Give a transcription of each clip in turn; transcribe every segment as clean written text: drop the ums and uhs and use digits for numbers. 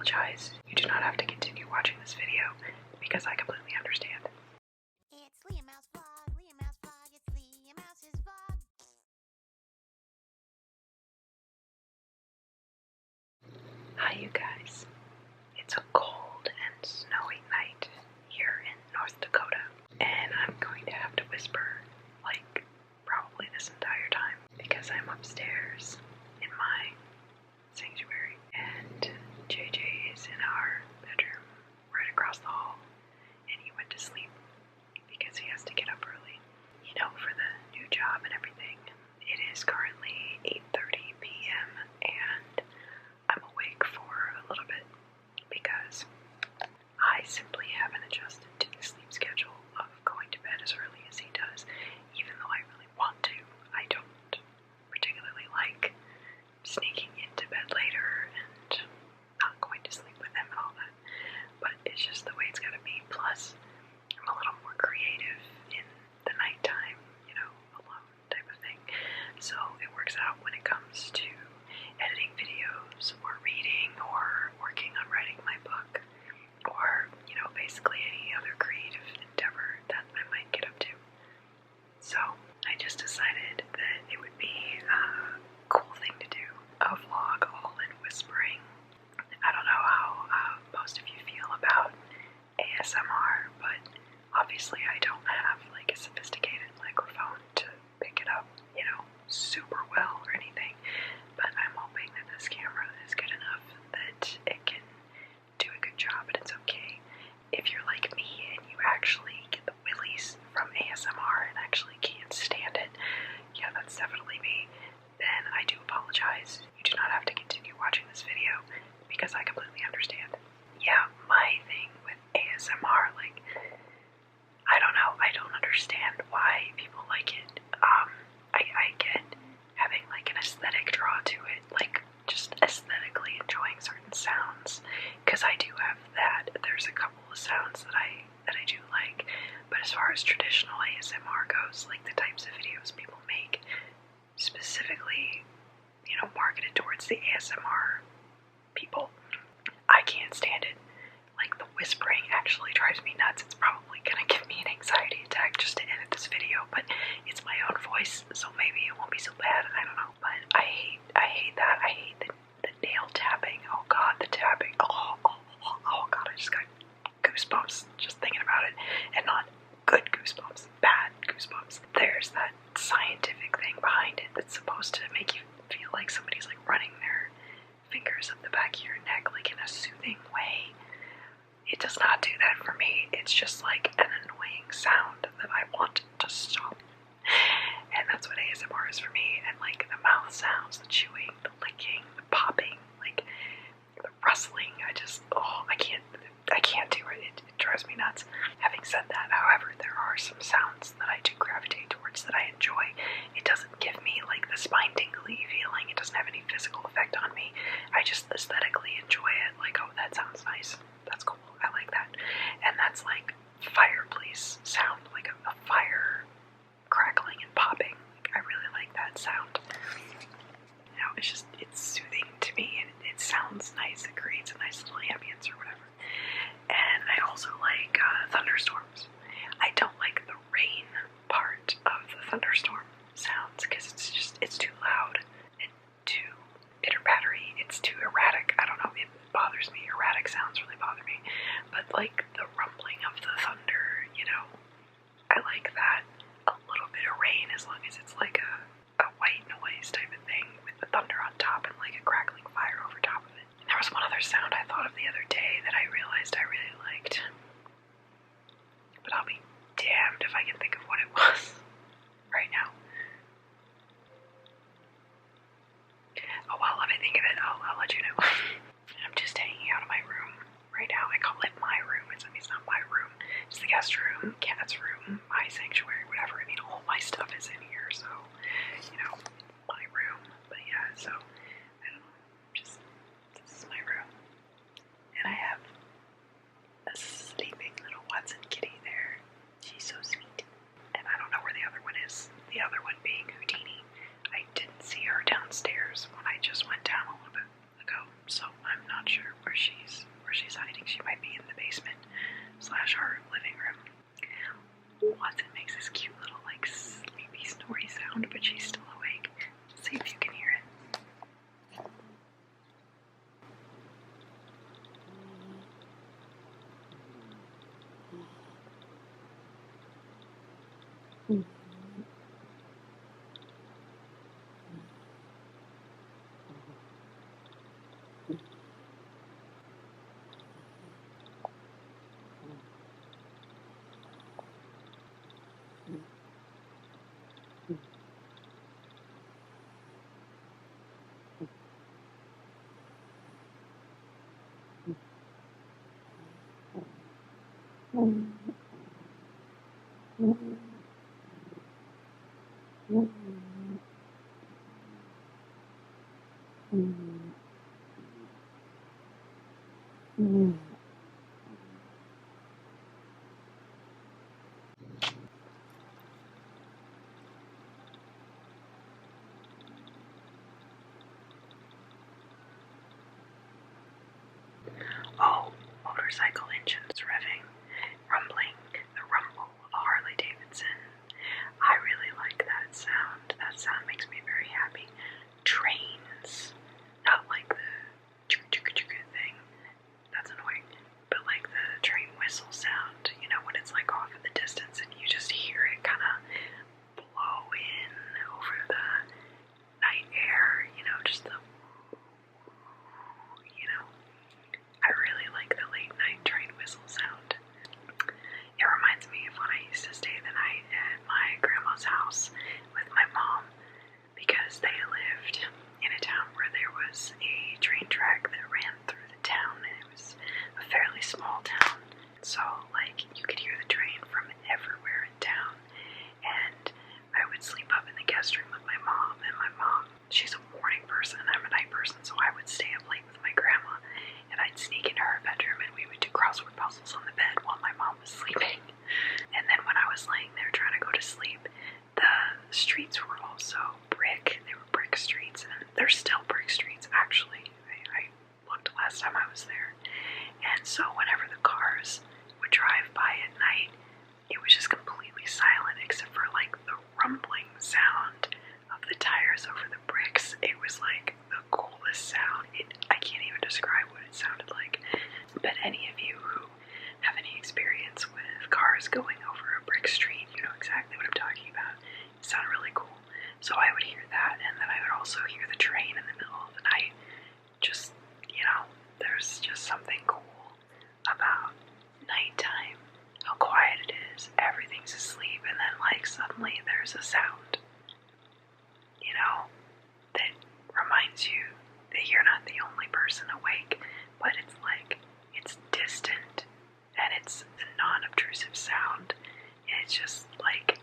apologize. You do not have to continue watching this video because I completely understand. It's LeahMouseVlog, LeahMouseVlog, it's LeahMouse's vlog. Hi you guys. It's a cold and snowy night here in North Dakota, and I'm going to have to whisper like probably this entire time because I'm upstairs in my sanctuary and JJ is in our bedroom right across the hall, and he went to sleep because he has to get up early, you know, for the new job and everything. It is currently 8:30 p.m. and I'm awake for a little bit because I simply haven't adjusted to the sleep schedule of going to bed as early as he does, even though I really want to. I don't particularly like sneaking into bed later and not going to sleep with him and all that, but it's just the way it's gotta be. Plus, I'm a little more creative in the nighttime, you know, alone type of thing. So it works out when it comes to editing videos or reading or working on writing my book or, you know, basically any other creative endeavor that I might get up to. So I just decided that it would be a cool thing to do, a vlog all in whispering. I don't know how most of you feel about ASMR, but obviously I don't have like a sophisticated microphone to pick it up, you know, super well or anything, but I'm hoping that this camera is good enough that it can do a good job, and it's okay. If you're like me and you actually get the willies from ASMR and actually can't stand it, yeah, that's definitely me, then I do apologize. You do not have to continue watching this video because I completely understand. Yeah, my thing with ASMR, like, I don't know, I don't understand why people like it. I get having like an aesthetic draw to it, like just aesthetically enjoying certain sounds, because I do have that. There's a couple of sounds that I do like, but as far as traditional ASMR goes, like the types of videos people make, specifically, you know, marketed towards the ASMR people, I can't stand it. Like, the whispering actually drives me nuts. It's probably gonna give me an anxiety attack just to edit this video, but it's my own voice, so maybe it won't be so bad. I don't know. But I hate that. I hate the nail tapping. Oh god, the tapping. Oh god, I just got goosebumps just thinking about it. And not good goosebumps, bad goosebumps. There's that scientific thing behind it that's supposed to make you feel like somebody's like running their fingers up the back of your neck, like in a soothing way. It does not do that for me. It's just like an annoying sound that I want to stop. And that's what ASMR is for me. And like the mouth sounds, the chewing, the licking, the popping, like the rustling, I can't do it. It drives me nuts. Having said that, however, there are some sounds that I do gravitate towards that I enjoy. It doesn't give me like the spine tingly feeling. It doesn't have any physical effect on me. I just aesthetically enjoy it. Like, oh, that sounds nice. That's cool. I like that. And that's like fireplace sound, like a fire crackling and popping. Like, I really like that sound. You know, it's soothing to me, and it sounds nice. It creates a nice little ambience or whatever. And I also like thunderstorms. I don't like the rain part of the thunderstorm sounds because it's too loud and too pitter-pattery. It's too erratic. I don't know, it bothers me. Erratic sounds really bother me. But like the rumbling of the thunder, you know, I like that. A little bit of rain, as long as it's like a white noise type of thing with the thunder on top and like a crackling fire over top of it. And there was one other sound I thought of the other day that I realized I really liked, but I'll be damned if I can think of what it was right now. Oh well, let me think of it. I'll let you know. I'm just hanging out in my room right now. I call it my room. It's not my room. It's the guest room, cat's room, my sanctuary, whatever. I mean, all my stuff is in here, so sound, but she's still awake. See if you can hear it. Oh, motorcycle engines revving, rumbling, the rumble of a Harley Davidson. I really like that sound. That sound makes me very happy. Trains, not like the chugga thing, that's annoying, but like the train whistle sound, you know, when it's like off in the distance and you just hear it kind of blow in over the night air, you know, just the, you know, I really like the late night train whistle sound. It reminds me of when I used to stay the night at my grandma's house with my mom, because they lived in a town where there was a train track that ran through the town, and it was a fairly small town. So, like, you could hear the train from everywhere in town, and I would sleep up in the guest room with my mom, and my mom, she's a morning person, I'm a night person, so I would stay up late with my grandma, and I'd sneak into her bedroom, and we would do crossword puzzles on the bed while my mom was sleeping. And then when I was laying there trying to go to sleep, the streets were also brick. They were brick streets, and they're still brick streets, actually. I looked last time I was there. And so whenever the cars would drive by at night, it was just completely silent, except for like the rumbling sound of the tires over the bricks. It was like the coolest sound. I can't even describe what it sounded like. But any of you who have any experience with cars going over a brick street, you know exactly what I'm talking about. It sounded really cool. So I would hear that, and then I would also hear the train in the middle of the night. Just, you know, there's just something cool about nighttime. How quiet it is. Everything's asleep, and then like suddenly there's a sound, you know, that reminds you that you're not the only person awake, but it's like, it's distant, and it's a non-obtrusive sound, and it's just like,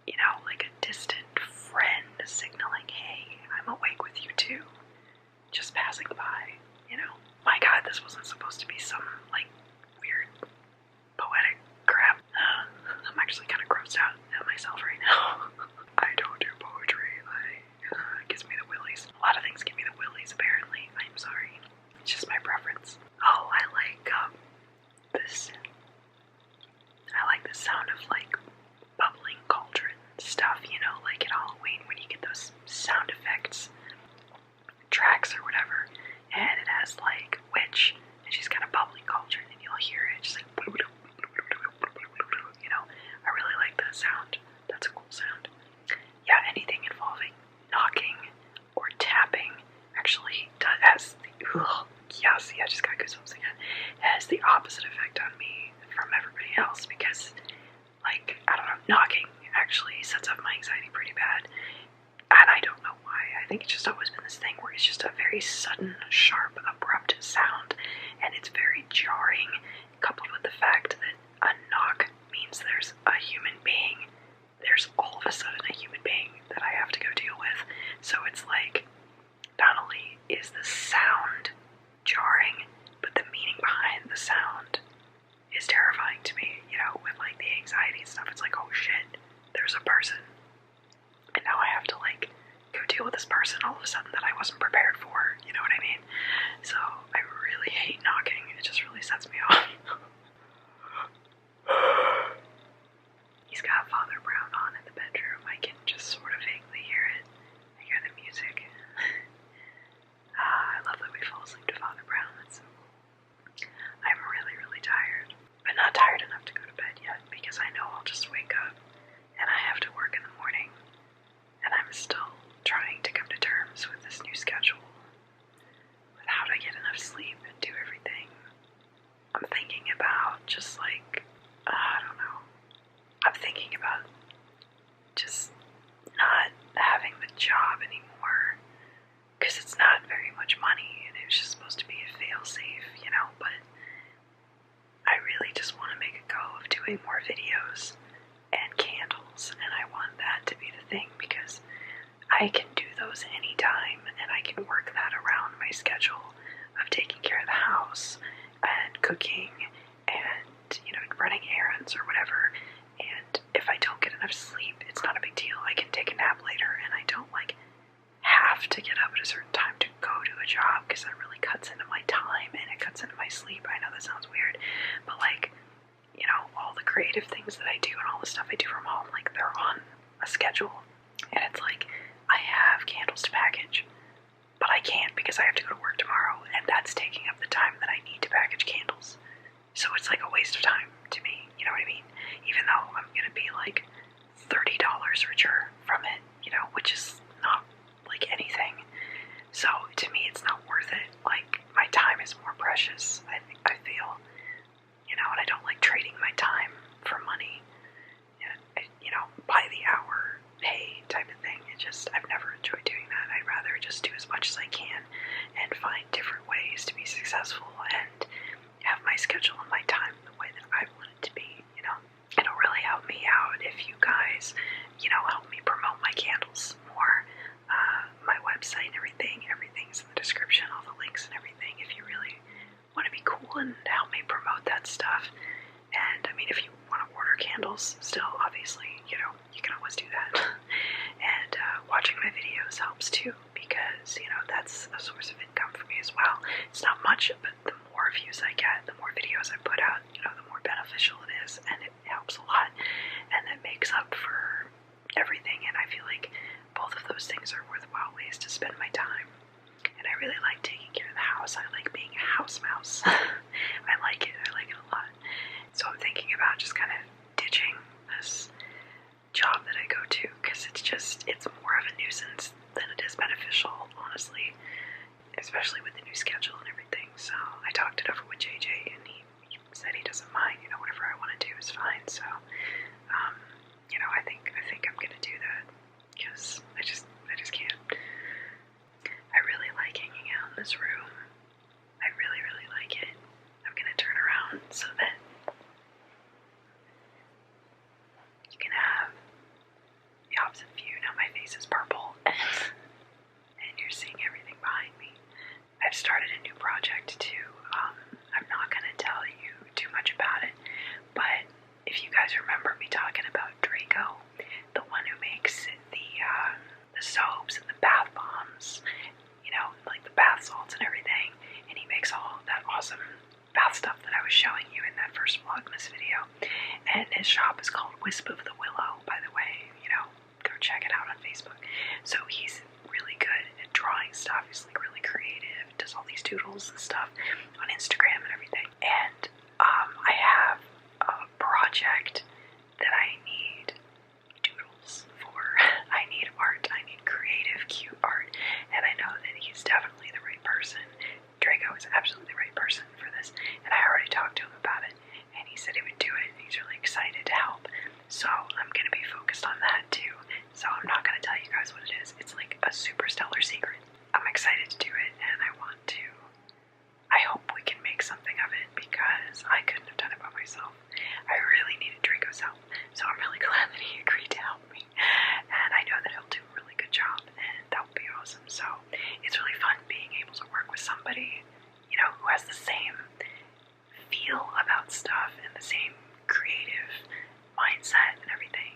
you know, like a distant friend signaling, hey, I'm awake with you too, just passing by, you know. My God, this wasn't supposed to be some, like, weird, poetic crap. I'm actually kind of grossed out at myself right now. I don't do poetry, it gives me the willies. A lot of things give me the willies, apparently. I'm sorry. It's just my preference. Oh, I like, this. I like the sound of, like, bubbling cauldron stuff, you know, like in Halloween when you get those sound effects tracks or whatever, and it has, like, witch, and she's got a bubbling cauldron, and you'll hear it, just like, you know, I really like that sound. That's a cool sound. Yeah, anything involving knocking or tapping actually has the, yeah, see, I just got goosebumps again. It has the opposite effect on me from everybody else, because, like, I don't know, knocking actually sets up my anxiety pretty bad, and I don't know why. I think it's just always been this thing where it's just a very sudden, sharp, abrupt sound, and it's very jarring, coupled with the fact that a knock means there's a human being. There's all of a sudden a human being that I have to go deal with. So it's like, not only is the sound jarring, but the meaning behind the sound is terrifying to me, you know, with like the anxiety and stuff. It's like, oh shit, there's a person, and now I have to like go deal with this person all of a sudden that I wasn't prepared for, you know what I mean? So I really hate knocking. It just really sets me off. He's got Father Brown on in the bedroom. I can just still trying to come to terms with this new schedule, with how to get enough sleep and do everything. I'm thinking about just like, I don't know, I'm thinking about just not having the job anymore, because it's not very much money, and it was just supposed to be a fail-safe, you know, but I really just want to make a go of doing more videos and candles, and I want that to be the thing, because I can do those anytime, and I can work that around my schedule of taking care of the house, and cooking, and, you know, running errands or whatever, and if I don't get enough sleep, it's not a big deal. I can take a nap later, and I don't, like, have to get up at a certain time to go to a job, because that really cuts into my time, and it cuts into my sleep. I know that sounds weird, but, like, you know, all the creative things that I do and all the stuff I do from home, like, they're on a schedule, and it's like, I have candles to package, but I can't because I have to go to work tomorrow, and that's taking up the time that I need to package candles. So it's like a waste of time to me, you know what I mean? Even though I'm gonna be like $30 richer from it, you know, which is not like anything. So to me, it's not worth it. Like, my time is more precious, I feel, you know, and I don't like trading my time for money, you know, by the hour pay type of thing. I've never enjoyed doing that. I'd rather just do as much as I can and find different ways to be successful and have my schedule and my time the way that I want it to be, you know. It'll really help me out if you guys, you know, help me promote my candles more. My website and everything's in the description, all the links and everything, if you really want to be cool and help me promote that stuff. And I mean, if you want to order candles still, obviously, you know, you can always do that. And watching my videos helps too, because, you know, that's a source of income for me as well. It's not much, but the more views I get, the more videos I put out, you know, the more beneficial it is, and it helps a lot, and it makes up for everything. And I feel like both of those things are worthwhile ways to spend my time. And I really like taking care of the house. I like being a house mouse. I like it a lot. So I'm thinking about just kind of ditching this job that I go to, because it's more of a nuisance than it is beneficial, honestly, especially with the new schedule and everything. So I talked it over with JJ, and he said he doesn't mind, you know, whatever I want to do is fine. So, you know, I think I'm gonna do that, because I just can't. I really like hanging out in this room. I really, really like it. I'm gonna turn around so that you can have the opposite view. Now my face is purple, and you're seeing everything behind me. I've started a new project too. I'm not gonna tell you too much about it, but if you guys remember me talking about Draco, the one who makes the soaps and the bath bombs, you know, like the bath salts and everything, and he makes all that awesome bath stuff that I was showing you in that first Vlogmas video. And his shop is called Wisp of the Willow, by the way, you know, go check it out on Facebook. So he's really good at drawing stuff. He's like really creative, does all these doodles and stuff on Instagram and everything. And I have a project that I need doodles for. I need art. I need creative, cute art. And I know that he's definitely the right person. Draco is absolutely the right person for this. And I already talked to him about it, and he said he would do it, and he's really excited to help. So I'm going to be focused on that too. So I'm not going to tell you guys what it is. It's like a super stellar secret. I'm excited to do it, and I hope we can make something of it, because I couldn't have done it by myself. I really needed Draco's help, so I'm really glad that he agreed to help me. And I know that he'll do a really good job, and that will be awesome. So it's really fun being able to work with somebody, you know, who has the same feel about stuff and the same creative mindset and everything.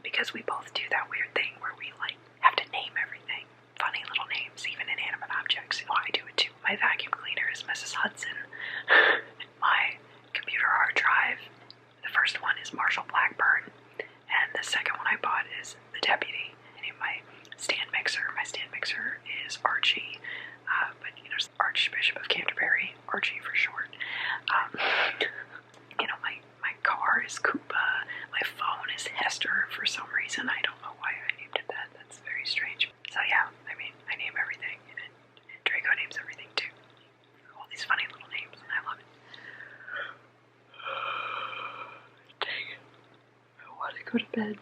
Because we both do that weird thing where we, like, have to name everything. Funny little names, even inanimate objects. Well, I do it too. My vacuum cleaner is Mrs. Hudson. My computer hard drive, the first one is Marshall Blackburn, and the second one I bought is the Deputy. And my stand mixer is Archie, but you know, Archbishop of Canterbury, Archie for short. You know, my car is Koopa. My phone is Hester for some reason. I don't know why I bed.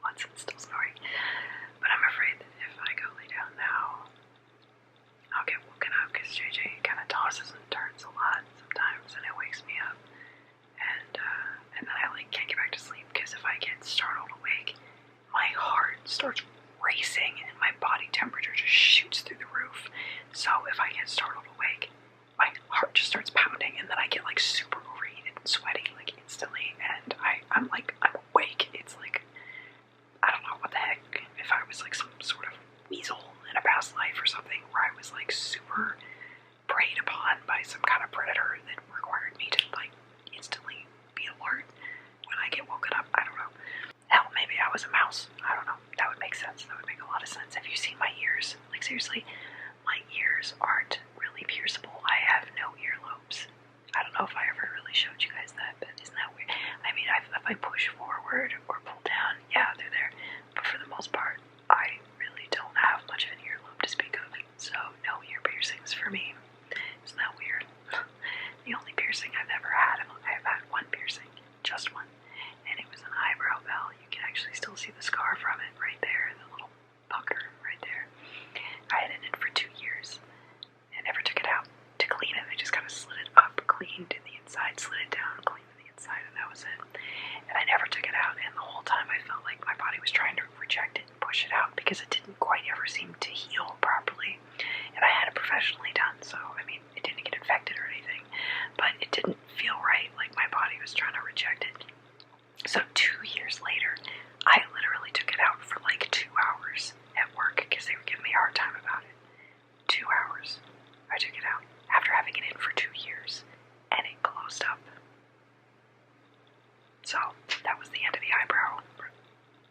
Watson's still snoring. But I'm afraid that if I go lay down now, I'll get woken up because JJ kind of tosses and turns a lot sometimes and it wakes me up. And then I like can't get back to sleep because if I get startled awake, my heart starts racing and my body temperature just shoots through the roof. So if I get startled awake, my heart just starts pounding and then I get like super overheated and sweating like instantly and I'm awake. It's like, I don't know what the heck, if I was like some sort of weasel in a past life or something where I was like super preyed upon by some kind of predator that required me to like instantly be alert when I get woken up. I don't know. Hell, maybe I was a mouse. I don't know. That would make sense. That would make a lot of sense. Have you seen my ears? Like seriously, my ears aren't really pierceable. I have no earlobes. I don't know if I ever really showed you guys that, but isn't that weird? I mean, if I push forward or pull down, yeah, they're there. But for the most part, I really don't have much of an earlobe to speak of. So no ear piercings for me. Isn't that weird? The only piercing I've ever had, I've had one piercing, just one, and it was an eyebrow bell. You can actually still see the scar from it right there, the little pucker right there. I had it in for 2 years and never took it out to clean it. I just kind of slid it up, cleaned the inside, slid it down, cleaned the inside, and that was it. And I never took it out, and the whole time I felt like my body was trying to reject it and push it out because it didn't quite ever seem to heal properly. And I had it professionally done, so I mean, it didn't get infected or anything, but it didn't feel right, like my body was trying to reject it. So 2 years later, I literally took it out for like 2 hours at work because they were giving me a hard time about it. 2 hours. I took it out after having it in for 2 years, and it closed up. So that was the end of the eyebrow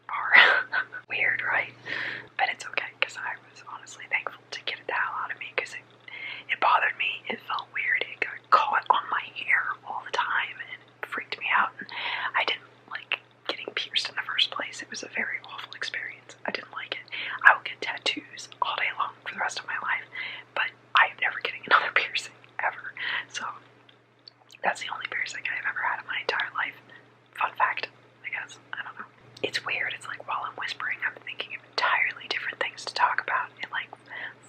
bar. Weird, right? But it's okay because I was honestly thankful to get it the hell out of me because it bothered me. It felt weird. It got caught on my hair all the time and it freaked me out. And I didn't like getting pierced in the first place. It was a very awful experience. I didn't like it. I will get tattoos all day long for the rest of my life, but I am never getting another piercing ever. So that's the only piercing I've ever had in my entire life. Fun fact, I guess. I don't know. It's weird. It's like while I'm whispering, I'm thinking of entirely different things to talk about. It like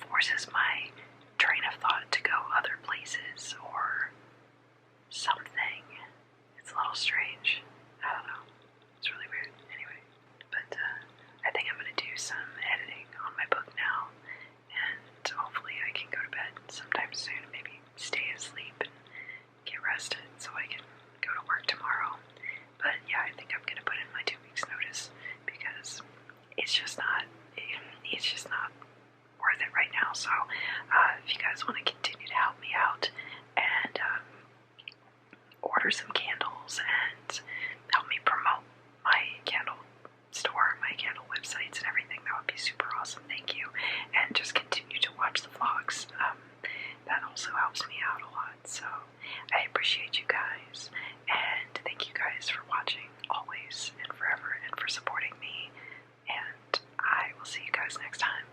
forces my train of thought to go other places or something. It's a little strange. I don't know. It's really weird. Anyway, but I think I'm gonna do some editing on my book now, and hopefully I can go to bed sometime soon. Maybe stay asleep and get rested so I can go to work tomorrow. But yeah, I think I'm gonna put in my 2 weeks notice because it's just not worth it right now. So if you guys want to continue to help me out and order some candles and help me promote my candle store, my candle websites and everything, that would be super awesome. Thank you. And just continue to watch the vlogs. That also helps me out a lot. So I appreciate you guys, and thank you guys for watching always and forever and for supporting me, and I will see you guys next time.